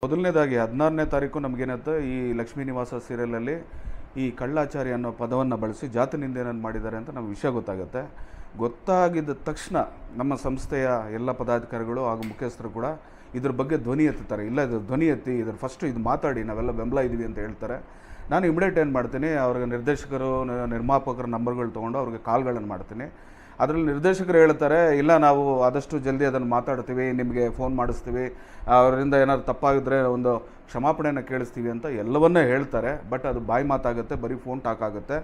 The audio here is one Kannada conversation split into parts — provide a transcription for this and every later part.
ಮೊದಲನೇದಾಗಿ 16ನೇ ತಾರೀಕು ನಮಗೇನಂತ ಈ ಲಕ್ಷ್ಮೀ ನಿವಾಸ ಸೀರಿಯಲಲ್ಲಿ ಈ ಕಳ್ಳಾಚಾರಿ ಅನ್ನೋ ಪದವನ್ನು ಬಳಸಿ ಜಾತಿ ನಿಂದೆಯನ್ನು ಮಾಡಿದ್ದಾರೆ ಅಂತ ನಮಗೆ ವಿಷಯ ಗೊತ್ತಾಗುತ್ತೆ. ಗೊತ್ತಾಗಿದ್ದ ತಕ್ಷಣ ನಮ್ಮ ಸಂಸ್ಥೆಯ ಎಲ್ಲ ಪದಾಧಿಕಾರಿಗಳು ಹಾಗೂ ಮುಖ್ಯಸ್ಥರು ಕೂಡ ಇದ್ರ ಬಗ್ಗೆ ಧ್ವನಿ ಎತ್ತುತ್ತಾರೆ. ಇಲ್ಲ, ಇದು ಧ್ವನಿ ಎತ್ತಿ ಇದ್ರ ಫಸ್ಟು ಇದು ಮಾತಾಡಿ, ನಾವೆಲ್ಲ ಬೆಂಬಲ ಇದ್ದೀವಿ ಅಂತ ಹೇಳ್ತಾರೆ. ನಾನು ಇಮಿಡಿಯೇಟ್ ಏನು ಮಾಡ್ತೀನಿ, ಅವ್ರಿಗೆ ನಿರ್ದೇಶಕರು ನಿರ್ಮಾಪಕರ ನಂಬರ್ಗಳು ತೊಗೊಂಡು ಅವ್ರಿಗೆ ಕಾಲ್ಗಳನ್ನು ಮಾಡ್ತೀನಿ. ಅದರಲ್ಲಿ ನಿರ್ದೇಶಕರು ಹೇಳ್ತಾರೆ, ಇಲ್ಲ ನಾವು ಆದಷ್ಟು ಜಲ್ದಿ ಅದನ್ನು ಮಾತಾಡ್ತೀವಿ, ನಿಮಗೆ ಫೋನ್ ಮಾಡಿಸ್ತೀವಿ, ಅವರಿಂದ ಏನಾದ್ರು ತಪ್ಪಾಗಿದ್ದರೆ ಒಂದು ಕ್ಷಮಾಪಣೆಯನ್ನು ಕೇಳಿಸ್ತೀವಿ ಅಂತ ಎಲ್ಲವನ್ನೂ ಹೇಳ್ತಾರೆ. ಬಟ್ ಅದು ಬಾಯಿ ಮಾತಾಗುತ್ತೆ, ಬರೀ ಫೋನ್ ಟಾಕ್ ಆಗುತ್ತೆ.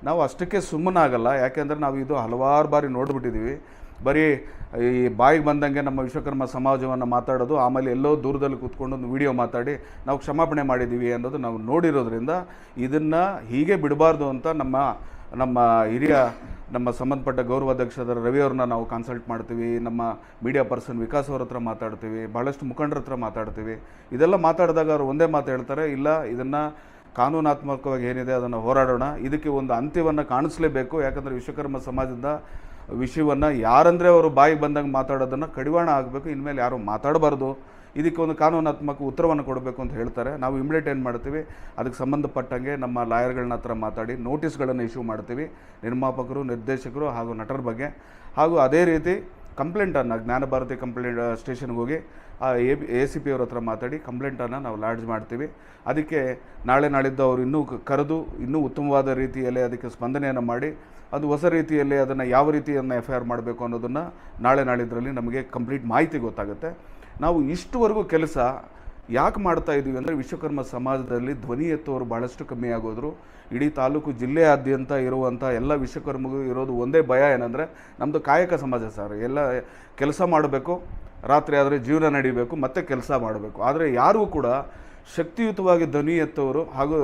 ನಾವು ಅಷ್ಟಕ್ಕೆ ಸುಮ್ಮನಾಗಲ್ಲ. ಯಾಕೆಂದರೆ ನಾವು ಇದು ಹಲವಾರು ಬಾರಿ ನೋಡಿಬಿಟ್ಟಿದ್ದೀವಿ. ಬರೀ ಈ ಬಾಯಿಗೆ ಬಂದಂಗೆ ನಮ್ಮ ವಿಶ್ವಕರ್ಮ ಸಮಾಜವನ್ನು ಮಾತಾಡೋದು, ಆಮೇಲೆ ಎಲ್ಲೋ ದೂರದಲ್ಲಿ ಕೂತ್ಕೊಂಡು ಒಂದು ವಿಡಿಯೋ ಮಾತಾಡಿ ನಾವು ಕ್ಷಮಾಪಣೆ ಮಾಡಿದ್ದೀವಿ ಅನ್ನೋದು ನಾವು ನೋಡಿರೋದ್ರಿಂದ ಇದನ್ನು ಹೀಗೆ ಬಿಡಬಾರ್ದು ಅಂತ ನಮ್ಮ ಹಿರಿಯ ನಮ್ಮ ಸಂಬಂಧಪಟ್ಟ ಗೌರವಾಧ್ಯಕ್ಷರ ರವಿ ಅವ್ರನ್ನ ನಾವು ಕನ್ಸಲ್ಟ್ ಮಾಡ್ತೀವಿ. ನಮ್ಮ ಮೀಡಿಯಾ ಪರ್ಸನ್ ವಿಕಾಸ್ ಅವ್ರ ಹತ್ರ ಮಾತಾಡ್ತೀವಿ, ಭಾಳಷ್ಟು ಮುಖಂಡರ ಹತ್ರ ಮಾತಾಡ್ತೀವಿ. ಇದೆಲ್ಲ ಮಾತಾಡಿದಾಗ ಅವರು ಒಂದೇ ಮಾತು ಹೇಳ್ತಾರೆ, ಇಲ್ಲ ಇದನ್ನು ಕಾನೂನಾತ್ಮಕವಾಗಿ ಏನಿದೆ ಅದನ್ನು ಹೋರಾಡೋಣ, ಇದಕ್ಕೆ ಒಂದು ಅಂತ್ಯವನ್ನು ಕಾಣಿಸಲೇಬೇಕು. ಯಾಕಂದರೆ ವಿಶ್ವಕರ್ಮ ಸಮಾಜದ ವಿಷಯವನ್ನು ಯಾರಂದರೆ ಅವರು ಬಾಯಿಗೆ ಬಂದಂಗೆ ಮಾತಾಡೋದನ್ನು ಕಡಿವಾಣ ಆಗಬೇಕು, ಇನ್ಮೇಲೆ ಯಾರು ಮಾತಾಡಬಾರ್ದು, ಇದಕ್ಕೆ ಒಂದು ಕಾನೂನಾತ್ಮಕ ಉತ್ತರವನ್ನು ಕೊಡಬೇಕು ಅಂತ ಹೇಳ್ತಾರೆ. ನಾವು ಇಮಿಡಿಯೇಟ್ ಏನು ಮಾಡ್ತೀವಿ, ಅದಕ್ಕೆ ಸಂಬಂಧಪಟ್ಟಂಗೆ ನಮ್ಮ ಲಾಯರ್ಗಳನ್ನ ಹತ್ರ ಮಾತಾಡಿ ನೋಟಿಸ್ಗಳನ್ನು ಇಶ್ಯೂ ಮಾಡ್ತೀವಿ, ನಿರ್ಮಾಪಕರು, ನಿರ್ದೇಶಕರು ಹಾಗೂ ನಟರ ಬಗ್ಗೆ. ಹಾಗೂ ಅದೇ ರೀತಿ ಕಂಪ್ಲೇಂಟನ್ನು ಜ್ಞಾನಭಾರತಿ ಕಂಪ್ಲೇಂಟ್ ಸ್ಟೇಷನ್ಗೆ ಹೋಗಿ ACP ಅವ್ರ ಹತ್ರ ಮಾತಾಡಿ ಕಂಪ್ಲೇಂಟನ್ನು ನಾವು ಲಾಡ್ಜ್ ಮಾಡ್ತೀವಿ. ಅದಕ್ಕೆ ನಾಳಿದ್ದು ಅವರು ಇನ್ನೂ ಕರೆದು ಇನ್ನೂ ಉತ್ತಮವಾದ ರೀತಿಯಲ್ಲಿ ಅದಕ್ಕೆ ಸ್ಪಂದನೆಯನ್ನು ಮಾಡಿ ಅದು ಹೊಸ ರೀತಿಯಲ್ಲಿ ಅದನ್ನು ಯಾವ ರೀತಿಯನ್ನು FIR ಮಾಡಬೇಕು ಅನ್ನೋದನ್ನು ನಾಳಿದ್ರಲ್ಲಿ ನಮಗೆ ಕಂಪ್ಲೀಟ್ ಮಾಹಿತಿ ಗೊತ್ತಾಗುತ್ತೆ. ನಾವು ಇಷ್ಟುವರೆಗೂ ಕೆಲಸ ಯಾಕೆ ಮಾಡ್ತಾ ಇದ್ದೀವಿ ಅಂದರೆ, ವಿಶ್ವಕರ್ಮ ಸಮಾಜದಲ್ಲಿ ಧ್ವನಿ ಎತ್ತುವವರು ಭಾಳಷ್ಟು ಕಮ್ಮಿ ಆಗೋದ್ರು. ಇಡೀ ತಾಲೂಕು ಜಿಲ್ಲೆಯಾದ್ಯಂತ ಇರುವಂಥ ಎಲ್ಲ ವಿಶ್ವಕರ್ಮಗೂ ಇರೋದು ಒಂದೇ ಭಯ ಏನಂದರೆ, ನಮ್ಮದು ಕಾಯಕ ಸಮಾಜ ಸರ್, ಎಲ್ಲ ಕೆಲಸ ಮಾಡಬೇಕು, ರಾತ್ರಿ ಆದರೆ ಜೀವನ ನಡೀಬೇಕು, ಮತ್ತೆ ಕೆಲಸ ಮಾಡಬೇಕು. ಆದರೆ ಯಾರೂ ಕೂಡ ಶಕ್ತಿಯುತವಾಗಿ ಧ್ವನಿ ಎತ್ತವರು ಹಾಗೂ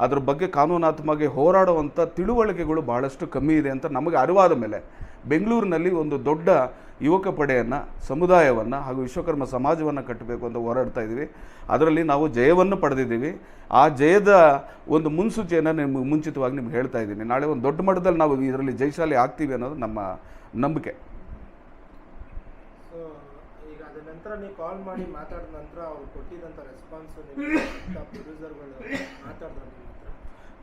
ಅದ್ರ ಬಗ್ಗೆ ಕಾನೂನಾತ್ಮಕವಾಗಿ ಹೋರಾಡುವಂಥ ತಿಳುವಳಿಕೆಗಳು ಭಾಳಷ್ಟು ಕಮ್ಮಿ ಇದೆ ಅಂತ ನಮಗೆ ಅರಿವಾದ ಮೇಲೆ ಬೆಂಗಳೂರಿನಲ್ಲಿ ಒಂದು ದೊಡ್ಡ ಯುವಕ ಪಡೆಯನ್ನು, ಸಮುದಾಯವನ್ನು ಹಾಗೂ ವಿಶ್ವಕರ್ಮ ಸಮಾಜವನ್ನು ಕಟ್ಟಬೇಕು ಅಂತ ಹೋರಾಡ್ತಾ ಇದ್ದೀವಿ. ಅದರಲ್ಲಿ ನಾವು ಜಯವನ್ನು ಪಡೆದಿದ್ದೀವಿ. ಆ ಜಯದ ಒಂದು ಮುನ್ಸೂಚನೆಯನ್ನು ನಿಮ್ಗೆ ಮುಂಚಿತವಾಗಿ ನಿಮ್ಗೆ ಹೇಳ್ತಾ ಇದ್ದೀನಿ. ನಾಳೆ ಒಂದು ದೊಡ್ಡ ಮಟ್ಟದಲ್ಲಿ ನಾವು ಇದರಲ್ಲಿ ಜಯಶಾಲಿ ಆಗ್ತೀವಿ ಅನ್ನೋದು ನಮ್ಮ ನಂಬಿಕೆ. ಈಗ ಅದ ನಂತರ ನೀವು ಕಾಲ್ ಮಾಡಿ ಮಾತಾಡಿದ ನಂತರ ಅವ್ರು ಕೊಟ್ಟಿದ್ದಂಥ ರೆಸ್ಪಾನ್ಸು ಪ್ರೊಡ್ಯೂಸರ್ಗಳು ಮಾತಾಡಿದ್ರು ನಿಮ್ಮ ಹತ್ರ?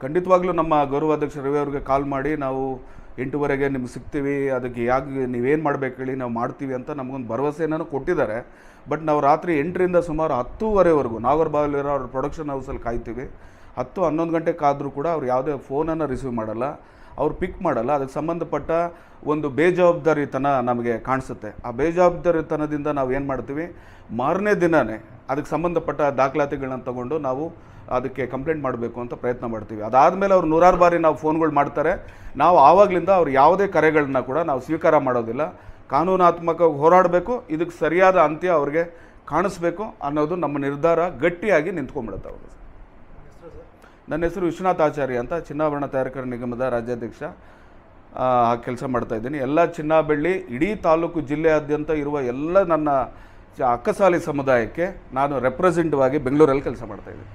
ಖಂಡಿತವಾಗ್ಲೂ ನಮ್ಮ ಗೌರವಾಧ್ಯಕ್ಷ ರವಿ ಅವ್ರಿಗೆ ಕಾಲ್ ಮಾಡಿ ನಾವು 8:15 ನಿಮ್ಗೆ ಸಿಗ್ತೀವಿ, ಅದಕ್ಕೆ ಯಾಕೆ ನೀವೇನು ಮಾಡಬೇಕು ಹೇಳಿ, ನಾವು ಮಾಡ್ತೀವಿ ಅಂತ ನಮಗೊಂದು ಭರವಸೆಯನ್ನು ಕೊಟ್ಟಿದ್ದಾರೆ. ಬಟ್ ನಾವು ರಾತ್ರಿ 8ರಿಂದ ಸುಮಾರು 10:30ವರೆಗೂ ನಾಗರಬಾವಿಲಿರೋ ಅವ್ರ ಪ್ರೊಡಕ್ಷನ್ ಹೌಸಲ್ಲಿ ಕಾಯ್ತೀವಿ. 10-11 ಗಂಟೆ ಕಾದರೂ ಕೂಡ ಅವ್ರು ಯಾವುದೇ ಫೋನನ್ನು ರಿಸೀವ್ ಮಾಡಲ್ಲ, ಅವ್ರು ಪಿಕ್ ಮಾಡಲ್ಲ. ಅದಕ್ಕೆ ಸಂಬಂಧಪಟ್ಟ ಒಂದು ಬೇಜವಾಬ್ದಾರಿತನ ನಮಗೆ ಕಾಣಿಸುತ್ತೆ. ಆ ಬೇಜವಾಬ್ದಾರಿತನದಿಂದ ನಾವು ಏನು ಮಾಡ್ತೀವಿ, ಮಾರನೇ ದಿನವೇ ಅದಕ್ಕೆ ಸಂಬಂಧಪಟ್ಟ ದಾಖಲಾತಿಗಳನ್ನ ತಗೊಂಡು ನಾವು ಅದಕ್ಕೆ ಕಂಪ್ಲೇಂಟ್ ಮಾಡಬೇಕು ಅಂತ ಪ್ರಯತ್ನ ಮಾಡ್ತೀವಿ. ಅದಾದಮೇಲೆ ಅವ್ರು 100 ಬಾರಿ ನಾವು ಫೋನ್ಗಳು ಮಾಡ್ತಾರೆ. ನಾವು ಆವಾಗಲಿಂದ ಅವ್ರು ಯಾವುದೇ ಕರೆಗಳನ್ನ ಕೂಡ ನಾವು ಸ್ವೀಕಾರ ಮಾಡೋದಿಲ್ಲ. ಕಾನೂನಾತ್ಮಕವಾಗಿ ಹೋರಾಡಬೇಕು, ಇದಕ್ಕೆ ಸರಿಯಾದ ಅಂತ್ಯ ಅವ್ರಿಗೆ ಕಾಣಿಸ್ಬೇಕು ಅನ್ನೋದು ನಮ್ಮ ನಿರ್ಧಾರ ಗಟ್ಟಿಯಾಗಿ ನಿಂತ್ಕೊಂಡ್ಬಿಡುತ್ತೆ ಅವರು. ನನ್ನ ಹೆಸರು ವಿಶ್ವನಾಥ್ ಆಚಾರ್ಯ ಅಂತ, ಚಿನ್ನಾಭರಣ ತಯಾರಕರ ನಿಗಮದ ರಾಜ್ಯಾಧ್ಯಕ್ಷ ಕೆಲಸ ಮಾಡ್ತಾಯಿದ್ದೀನಿ. ಎಲ್ಲ ಚಿನ್ನ ಬೆಳ್ಳಿ ಇಡೀ ತಾಲೂಕು ಜಿಲ್ಲೆಯಾದ್ಯಂತ ಇರುವ ಎಲ್ಲ ನನ್ನ ಅಕ್ಕಸಾಲಿ ಸಮುದಾಯಕ್ಕೆ ನಾನು ರೆಪ್ರೆಸೆಂಟಿವ್ ಆಗಿ ಬೆಂಗಳೂರಲ್ಲಿ ಕೆಲಸ ಮಾಡ್ತಾಯಿದ್ದೀನಿ.